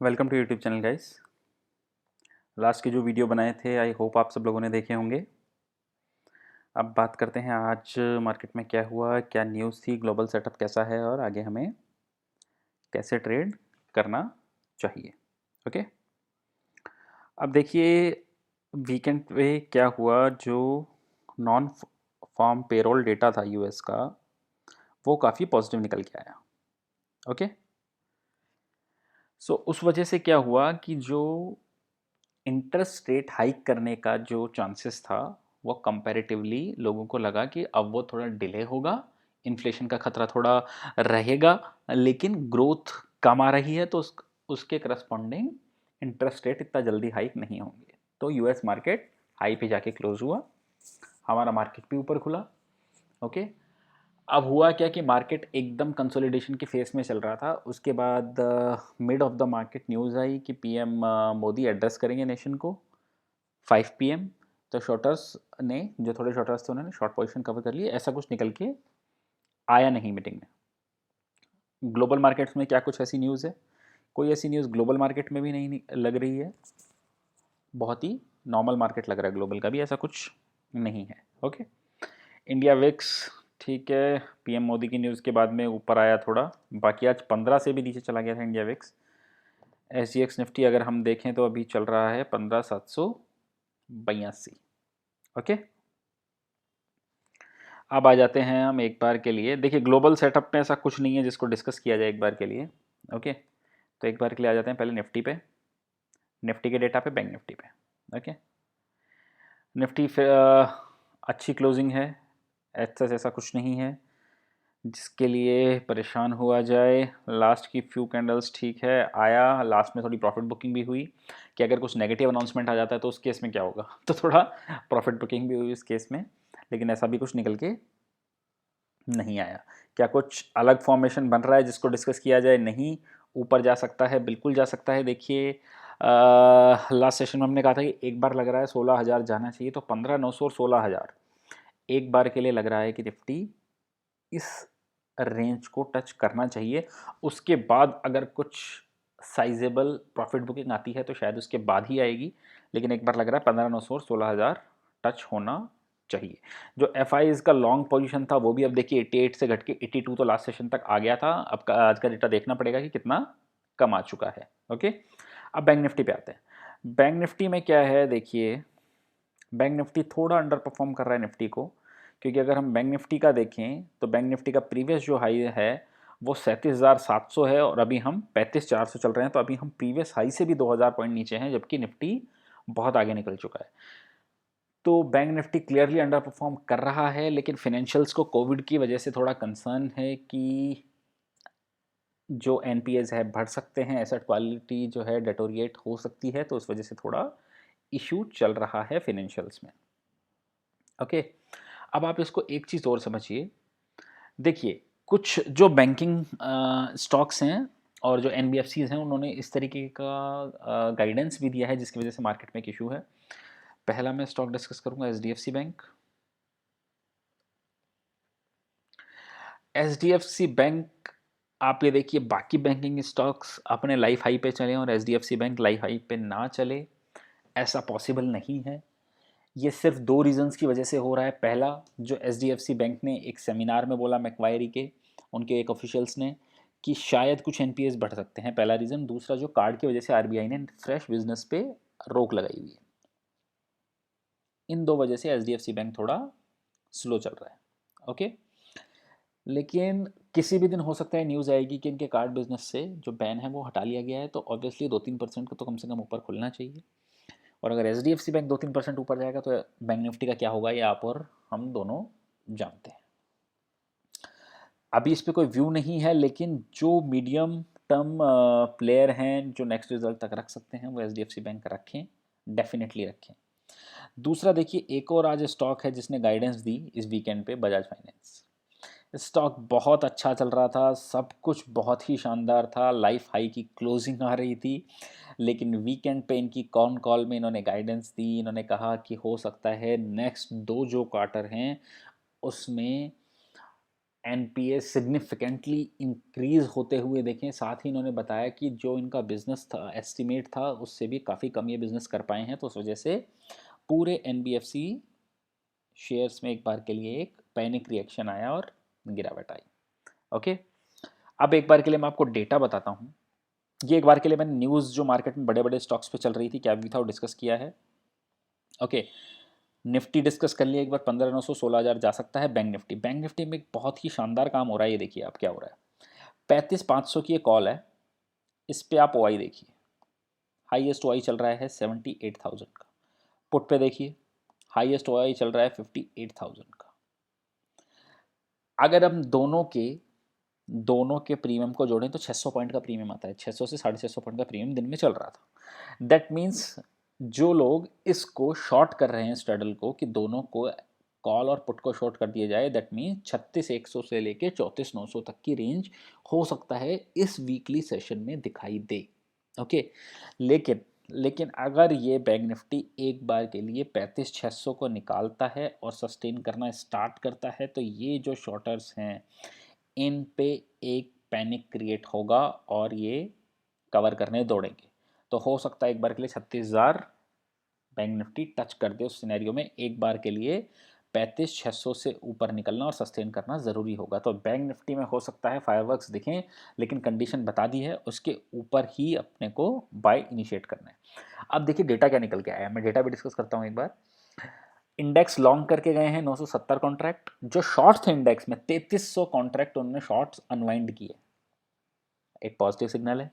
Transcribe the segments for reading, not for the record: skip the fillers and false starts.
Welcome to YouTube channel guys. Last के जो video बनाए थे आई होप आप सब लोगों ने देखे होंगे। अब बात करते हैं आज मार्केट में क्या हुआ, क्या न्यूज़ थी, ग्लोबल सेटअप कैसा है और आगे हमें कैसे ट्रेड करना चाहिए। ओके, अब देखिए वीकेंड पे क्या हुआ। जो नॉन फार्म पेरोल डेटा था यूएस का, वो काफ़ी पॉजिटिव निकल के आया। ओके, सो उस वजह से क्या हुआ कि जो इंटरेस्ट रेट हाइक करने का जो चांसेस था वो कंपैरेटिवली लोगों को लगा कि अब वो थोड़ा डिले होगा, इन्फ्लेशन का खतरा थोड़ा रहेगा, लेकिन ग्रोथ कम आ रही है तो उसके करस्पॉन्डिंग इंटरेस्ट रेट इतना जल्दी हाइक नहीं होंगे। तो यूएस मार्केट हाई पे जाके क्लोज हुआ, हमारा मार्केट भी ऊपर खुला। ओके, अब हुआ क्या कि मार्केट एकदम कंसोलिडेशन के फेस में चल रहा था। उसके बाद mid of the market news आई कि पीएम मोदी एड्रेस करेंगे नेशन को 5 PM। तो शॉर्टर्स ने, जो थोड़े शॉर्टर्स थे, उन्होंने शॉर्ट पोजीशन कवर कर लिए। ऐसा कुछ निकल के आया नहीं मीटिंग में। ग्लोबल मार्केट्स में क्या कुछ ऐसी न्यूज़ है? कोई ऐसी न्यूज़ ग्लोबल मार्केट में भी नहीं लग रही है। बहुत ही नॉर्मल मार्केट लग रहा है, ग्लोबल का भी ऐसा कुछ नहीं है। ओके, इंडिया विक्स ठीक है, पीएम मोदी की न्यूज़ के बाद में ऊपर आया थोड़ा, बाकी आज 15 से भी नीचे चला गया था इंडिया विक्स। SGX निफ्टी अगर हम देखें तो अभी चल रहा है 15,782। ओके, अब आ जाते हैं हम एक बार के लिए। देखिए ग्लोबल सेटअप में ऐसा कुछ नहीं है जिसको डिस्कस किया जाए एक बार के लिए। ओके, तो एक बार के लिए आ जाते हैं पहले निफ्टी पे, निफ्टी के डेटा पे, बैंक निफ्टी पे। ओके, निफ्टी फिर अच्छी क्लोजिंग है, ऐसा कुछ नहीं है जिसके लिए परेशान हुआ जाए। लास्ट की फ्यू कैंडल्स ठीक है, आया लास्ट में थोड़ी प्रॉफिट बुकिंग भी हुई कि अगर कुछ नेगेटिव अनाउंसमेंट आ जाता है तो उस केस में क्या होगा तो थोड़ा प्रॉफिट बुकिंग भी हुई उस केस में, लेकिन ऐसा भी कुछ निकल के नहीं आया। क्या कुछ अलग फॉर्मेशन बन रहा है जिसको डिस्कस किया जाए? नहीं, ऊपर जा सकता है, बिल्कुल जा सकता है। देखिए लास्ट सेशन में हमने कहा था कि एक बार लग रहा है 16,000 जाना चाहिए, तो 15,900 और 16,000 एक बार के लिए लग रहा है कि निफ्टी इस रेंज को टच करना चाहिए। उसके बाद अगर कुछ साइजेबल प्रॉफिट बुकिंग आती है तो शायद उसके बाद ही आएगी, लेकिन एक बार लग रहा है 15,900 और 16,000 टच होना चाहिए। जो एफ का लॉन्ग पोजीशन था वो भी अब देखिए 88 से घट के 82 तो लास्ट सेशन तक आ गया था। अब आज का डेटा देखना पड़ेगा कि कितना कम आ चुका है। ओके, अब बैंक निफ्टी पे आते हैं। बैंक निफ्टी में क्या है, देखिए बैंक निफ्टी थोड़ा अंडर परफॉर्म कर रहा है निफ्टी को, क्योंकि अगर हम बैंक निफ्टी का देखें तो बैंक निफ्टी का प्रीवियस जो हाई है वो 37,700 है और अभी हम 35,400 चल रहे हैं। तो अभी हम प्रीवियस हाई से भी 2,000 पॉइंट नीचे हैं, जबकि निफ्टी बहुत आगे निकल चुका है। तो bank Nifty clearly under perform कर रहा है, लेकिन फिनेंशियल्स को कोविड की वजह से थोड़ा कंसर्न है कि जो एनपीएस है बढ़ सकते हैं, एसेट क्वालिटी जो है डेटोरिएट हो सकती है, तो उस वजह से थोड़ा इशू चल रहा है फिनेंशियल्स में। ओके, अब आप इसको एक चीज़ और समझिए। देखिए कुछ जो बैंकिंग स्टॉक्स हैं और जो एनबीएफसीज हैं, उन्होंने इस तरीके का गाइडेंस भी दिया है जिसकी वजह से मार्केट में एक इशू है। पहला मैं स्टॉक डिस्कस करूंगा एचडीएफसी बैंक। एचडीएफसी बैंक, आप ये देखिए बाकी बैंकिंग स्टॉक्स अपने लाइफ हाई पे चले और एचडीएफसी बैंक लाइफ हाई पे ना चले, ऐसा पॉसिबल नहीं है। ये सिर्फ दो रीजंस की वजह से हो रहा है। पहला, जो एचडीएफसी बैंक ने एक सेमिनार में बोला मैक्वायरी के, उनके एक ऑफिशियल्स ने, कि शायद कुछ एनपीएस बढ़ सकते हैं, पहला रीज़न। दूसरा, जो कार्ड की वजह से आरबीआई ने फ्रेश बिजनेस पे रोक लगाई हुई है। इन दो वजह से एचडीएफसी बैंक थोड़ा स्लो चल रहा है। ओके, लेकिन किसी भी दिन हो सकता है न्यूज़ आएगी कि इनके कार्ड बिजनेस से जो बैन है वो हटा लिया गया है, तो ऑब्वियसली 2-3% का तो कम से कम ऊपर खुलना चाहिए। और अगर एचडीएफसी बैंक 2-3% ऊपर जाएगा तो बैंक निफ्टी का क्या होगा ये आप और हम दोनों जानते हैं। अभी इस पे कोई व्यू नहीं है, लेकिन जो मीडियम टर्म प्लेयर हैं जो नेक्स्ट रिजल्ट तक रख सकते हैं वो एचडीएफसी बैंक रखें, डेफिनेटली रखें। दूसरा देखिए, एक और आज स्टॉक है जिसने गाइडेंस दी इस वीकेंड पे, बजाज फाइनेंस। स्टॉक बहुत अच्छा चल रहा था, सब कुछ बहुत ही शानदार था, लाइफ हाई की क्लोजिंग आ रही थी, लेकिन वीकेंड पे इनकी कॉन कॉल में इन्होंने गाइडेंस दी। इन्होंने कहा कि हो सकता है नेक्स्ट दो जो क्वार्टर हैं उसमें एनपीए सिग्निफिकेंटली इंक्रीज होते हुए देखें। साथ ही इन्होंने बताया कि जो इनका बिजनेस था, एस्टिमेट था, उससे भी काफ़ी कम ये बिजनेस कर पाए हैं। तो उस वजह से पूरे एनबीएफसी शेयर्स में एक बार के लिए एक पैनिक रिएक्शन आया और गिरावट आई। ओके, अब एक बार के लिए मैं आपको डेटा बताता हूँ। ये एक बार के लिए मैंने न्यूज़ जो मार्केट में बड़े बड़े स्टॉक्स पे चल रही थी क्या भी था वो डिस्कस किया है। ओके, निफ्टी डिस्कस कर लिया एक बार, 15,900 16,000 जा सकता है। बैंक निफ्टी में एक बहुत ही शानदार काम हो रहा है। ये देखिए आप क्या हो रहा है, 35,500 की ये कॉल है, इस पे आप ओआई देखिए, हाईएस्ट ओआई चल रहा है 78,000 का। पुट पे देखिए, हाईएस्ट ओआई चल रहा है 58,000 का। अगर हम दोनों के प्रीमियम को जोड़ें तो 600 पॉइंट का प्रीमियम आता है। 600 से 650 पॉइंट का प्रीमियम दिन में चल रहा था। दैट मीन्स जो लोग इसको शॉर्ट कर रहे हैं स्ट्रैडल को, कि दोनों को कॉल और पुट को शॉर्ट कर दिया जाए, दैट मीन्स 36,100 से लेके 34,900 तक की रेंज हो सकता है इस वीकली सेशन में दिखाई दे। ओके, लेकिन लेकिन अगर ये बैंक निफ्टी एक बार के लिए 35,600 को निकालता है और सस्टेन करना स्टार्ट करता है, तो ये जो शॉर्टर्स हैं इन पे एक पैनिक क्रिएट होगा और ये कवर करने दौड़ेंगे। तो हो सकता है एक बार के लिए 36,000 बैंक निफ्टी टच कर दे। उस सिनेरियो में एक बार के लिए 35,600 से ऊपर निकलना और सस्टेन करना ज़रूरी होगा। तो बैंक निफ्टी में हो सकता है फायरवर्क्स दिखें, लेकिन कंडीशन बता दी है, उसके ऊपर ही अपने को बाय इनिशिएट करना है। अब देखिए डेटा क्या निकल के आया है, मैं डेटा भी डिस्कस करता हूँ एक बार। इंडेक्स लॉन्ग करके गए हैं 970 कॉन्ट्रैक्ट। जो शॉर्ट्स थे इंडेक्स में 3300 कॉन्ट्रैक्ट उन्होंने शॉर्ट्स अनवाइंड किए, एक पॉजिटिव सिग्नल है।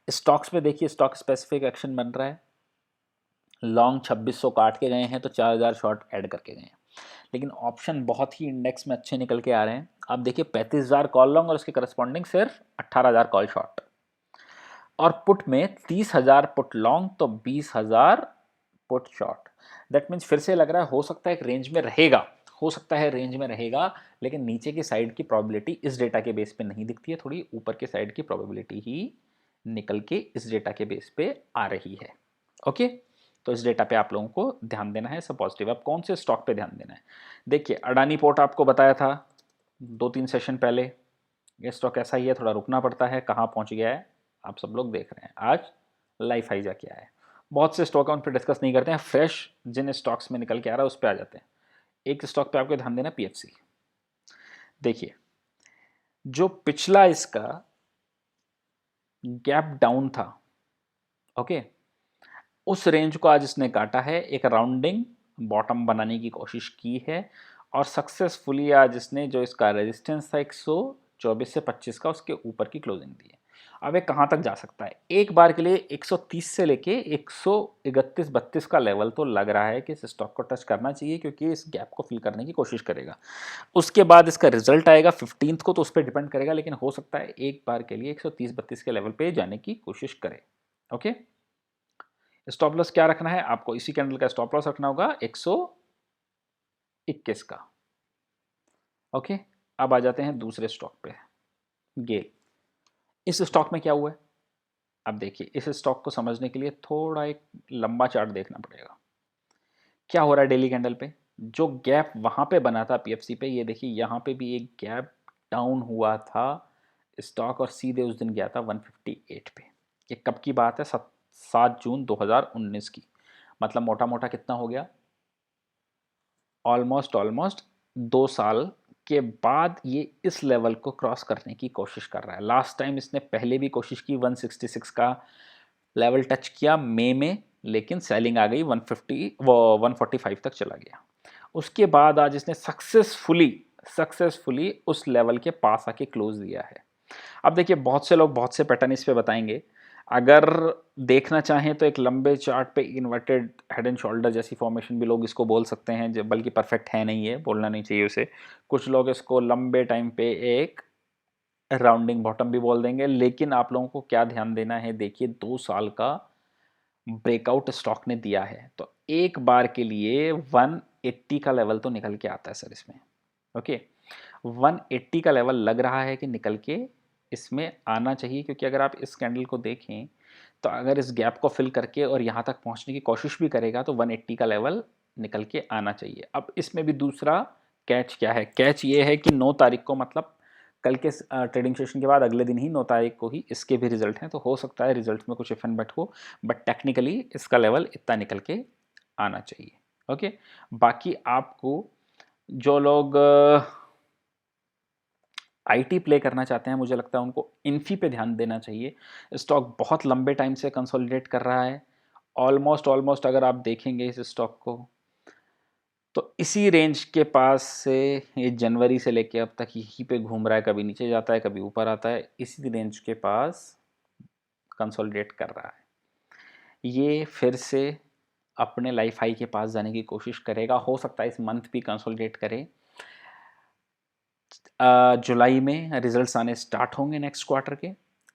स्टॉक्स पे देखिए, स्टॉक स्पेसिफिक एक्शन बन रहा है। लॉन्ग 2600 काट के गए हैं तो 4000 शॉर्ट ऐड करके गए हैं, लेकिन ऑप्शन बहुत ही इंडेक्स में अच्छे निकल के आ रहे हैं। अब देखिए 35,000 कॉल लॉन्ग और उसके करस्पॉन्डिंग सिर्फ 18,000 कॉल शॉर्ट, और पुट में 30,000 पुट लॉन्ग तो 20,000 पुट शॉर्ट। दैट मीन्स फिर से लग रहा है हो सकता है एक रेंज में रहेगा, हो सकता है रेंज में रहेगा, लेकिन नीचे की साइड की प्रोबेबिलिटी इस डेटा के बेस पे नहीं दिखती है, थोड़ी ऊपर के साइड की प्रोबेबिलिटी ही निकल के इस डेटा के बेस पे आ रही है। ओके, तो इस डेटा पे आप लोगों को ध्यान देना है, सब पॉजिटिव। अब कौन से स्टॉक पे ध्यान देना है, देखिए अडानी पोर्ट आपको बताया था 2-3 सेशन पहले, ये स्टॉक ऐसा ही है, थोड़ा रुकना पड़ता है। कहाँ पहुँच गया है आप सब लोग देख रहे हैं, आज लाइफ हाई जाके आया है। बहुत से स्टॉक है उन पर डिस्कस नहीं करते हैं, फ्रेश जिन स्टॉक्स में निकल के आ रहा है उस पर आ जाते हैं। एक स्टॉक पे आपको ध्यान देना, पीएफसी। देखिए जो पिछला इसका गैप डाउन था, ओके, उस रेंज को आज इसने काटा है, एक राउंडिंग बॉटम बनाने की कोशिश की है और सक्सेसफुली आज इसने जो इसका रेजिस्टेंस था 124 से 25 का, उसके ऊपर की क्लोजिंग दी है। अब ये कहाँ तक जा सकता है, एक बार के लिए 130 से लेके 131-32 का लेवल तो लग रहा है कि इस स्टॉक को टच करना चाहिए, क्योंकि इस गैप को फिल करने की कोशिश करेगा। उसके बाद इसका रिजल्ट आएगा 15th को, तो उस पर डिपेंड करेगा, लेकिन हो सकता है एक बार के लिए 130-32 के लेवल पे जाने की कोशिश करे। ओके, स्टॉप लॉस क्या रखना है आपको, इसी कैंडल का स्टॉप लॉस रखना होगा 121 का। ओके, अब आ जाते हैं दूसरे स्टॉक पे, गेल। इस स्टॉक में क्या हुआ है, अब देखिए इस स्टॉक को समझने के लिए थोड़ा एक लंबा चार्ट देखना पड़ेगा। क्या हो रहा है डेली कैंडल पे, जो गैप वहां पे बना था पीएफसी पे, ये देखिए यहाँ पे भी एक गैप डाउन हुआ था स्टॉक, और सीधे उस दिन गया था 158 पे। ये कब की बात है, 7 जून 2019 की। मतलब मोटा मोटा कितना हो गया, ऑलमोस्ट 2 साल के बाद ये इस लेवल को क्रॉस करने की कोशिश कर रहा है। लास्ट टाइम इसने पहले भी कोशिश की, 166 का लेवल टच किया मई में, लेकिन सेलिंग आ गई 150 वो 145 तक चला गया। उसके बाद आज इसने सक्सेसफुली उस लेवल के पास आके क्लोज दिया है। अब देखिए बहुत से लोग बहुत से पैटर्न इस पे बताएंगे, अगर देखना चाहें तो एक लंबे चार्ट पे इन्वर्टेड हेड एंड शोल्डर जैसी फॉर्मेशन भी लोग इसको बोल सकते हैं, जो बल्कि परफेक्ट है नहीं है, बोलना नहीं चाहिए उसे। कुछ लोग इसको लंबे टाइम पे एक राउंडिंग बॉटम भी बोल देंगे, लेकिन आप लोगों को क्या ध्यान देना है, देखिए 2 साल का ब्रेकआउट स्टॉक ने दिया है, तो एक बार के लिए 180 का लेवल तो निकल के आता है सर इसमें। ओके, 180 का लेवल लग रहा है कि निकल के इसमें आना चाहिए, क्योंकि अगर आप इस कैंडल को देखें तो अगर इस गैप को फिल करके और यहाँ तक पहुँचने की कोशिश भी करेगा तो 180 का लेवल निकल के आना चाहिए। अब इसमें भी दूसरा कैच क्या है, कैच ये है कि 9 तारीख को मतलब कल के ट्रेडिंग सेशन के बाद अगले दिन ही 9 तारीख को ही इसके भी रिजल्ट हैं, तो हो सकता है रिजल्ट में कुछ इफ एंड बट हो, बट टेक्निकली इसका लेवल इतना निकल के आना चाहिए। ओके, बाकी आपको जो लोग आईटी प्ले करना चाहते हैं, मुझे लगता है उनको इन्फी पे ध्यान देना चाहिए। स्टॉक बहुत लंबे टाइम से कंसोलिडेट कर रहा है, ऑलमोस्ट अगर आप देखेंगे इस स्टॉक को तो इसी रेंज के पास से ये जनवरी से लेके अब तक यहीं पे घूम रहा है, कभी नीचे जाता है कभी ऊपर आता है, इसी रेंज के पास कंसोलिडेट कर रहा है। ये फिर से अपने लाइफ हाई के पास जाने की कोशिश करेगा, हो सकता है इस मंथ भी कंसोलिडेट करे। जुलाई में रिजल्ट्स आने स्टार्ट होंगे नेक्स्ट क्वार्टर के।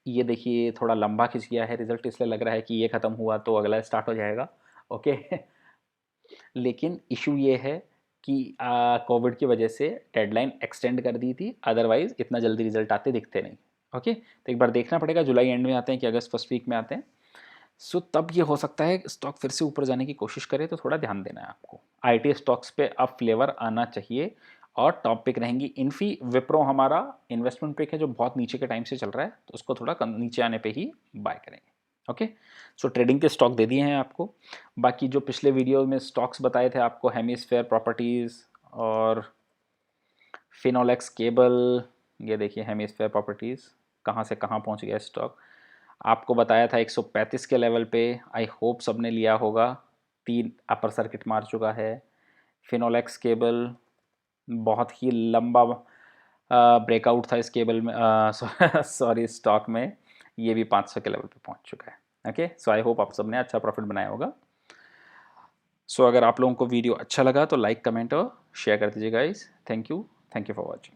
ये देखिए थोड़ा लंबा खिंच गया है रिजल्ट, इसलिए लग रहा है कि ये ख़त्म हुआ तो अगला स्टार्ट हो जाएगा। ओके लेकिन इशू ये है कि कोविड की वजह से डेडलाइन एक्सटेंड कर दी थी, अदरवाइज़ इतना जल्दी रिजल्ट आते दिखते नहीं। ओके, तो एक बार देखना पड़ेगा जुलाई एंड में आते हैं कि अगस्त फर्स्ट वीक में आते हैं। सो तब ये हो सकता है स्टॉक फिर से ऊपर जाने की कोशिश करे, तो थोड़ा ध्यान देना है आपको। आईटी स्टॉक्स पे अब फ्लेवर आना चाहिए और टॉप पिक रहेंगी इन्फी। विप्रो हमारा इन्वेस्टमेंट पिक है जो बहुत नीचे के टाइम से चल रहा है, तो उसको थोड़ा नीचे आने पे ही बाय करेंगे। ओके, सो ट्रेडिंग के स्टॉक दे दिए हैं आपको। बाकी जो पिछले वीडियो में स्टॉक्स बताए थे आपको, हेमिस्फेयर प्रॉपर्टीज़ और फिनोलेक्स केबल, ये देखिए हेमिस्फेयर प्रॉपर्टीज़ कहाँ से कहाँ पहुँच गया स्टॉक। आपको बताया था 135 के लेवल पे, आई होप सबने लिया होगा। 3 अपर सर्किट मार चुका है। फिनोलेक्स केबल बहुत ही लंबा ब्रेकआउट था इस केबल में, सॉरी स्टॉक में, ये भी 500 के लेवल पे पहुंच चुका है। ओके, सो आई होप आप सबने अच्छा प्रॉफिट बनाया होगा। सो अगर आप लोगों को वीडियो अच्छा लगा तो लाइक कमेंट और शेयर कर दीजिए guys. Thank you for watching.